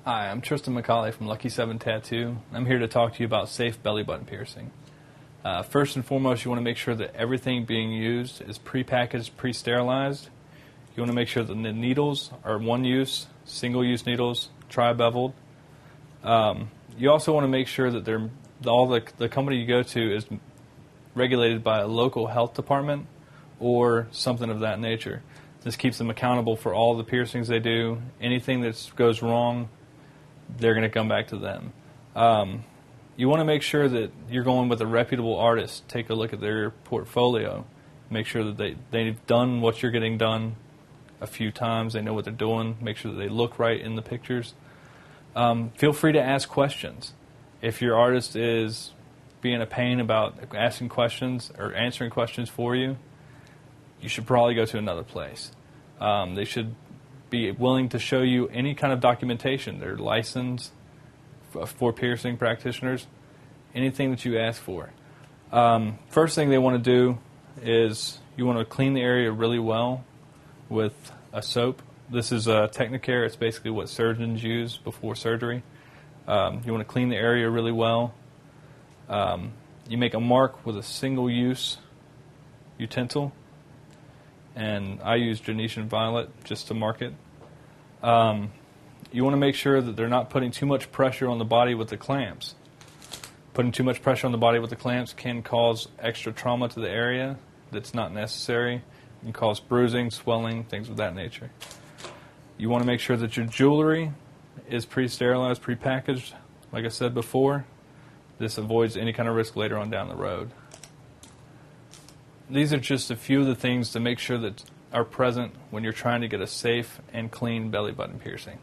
Hi, I'm Tristan McCauley from Lucky 7 Tattoo. I'm here to talk to you about safe belly button piercing. First and foremost, you want to make sure that everything being used is pre-packaged, pre-sterilized. You want to make sure that the needles are one-use, single-use needles, tri-beveled. You also want to make sure that the company you go to is regulated by a local health department or something of that nature. This keeps them accountable for all the piercings they do. Anything that goes wrong, they're going to come back to them. You want to make sure that you're going with a reputable artist. Take a look at their portfolio. Make sure that they've done what you're getting done a few times. They know what they're doing. Make sure that they look right in the pictures. Feel free to ask questions. If your artist is being a pain about asking questions or answering questions for you, you should probably go to another place. They should be willing to show you any kind of documentation. They're licensed for piercing practitioners, anything that you ask for. First thing they want to do is you want to clean the area really well with a soap. This is a Technicare. It's basically what surgeons use before surgery. You want to clean the area really well. You make a mark with a single-use utensil, and I use Genesian Violet just to mark it. You want to make sure that they're not putting too much pressure on the body with the clamps. Putting too much pressure on the body with the clamps can cause extra trauma to the area that's not necessary. It can cause bruising, swelling, things of that nature. You want to make sure that your jewelry is pre-sterilized, pre-packaged, like I said before. This avoids any kind of risk later on down the road. These are just a few of the things to make sure that are present when you're trying to get a safe and clean belly button piercing.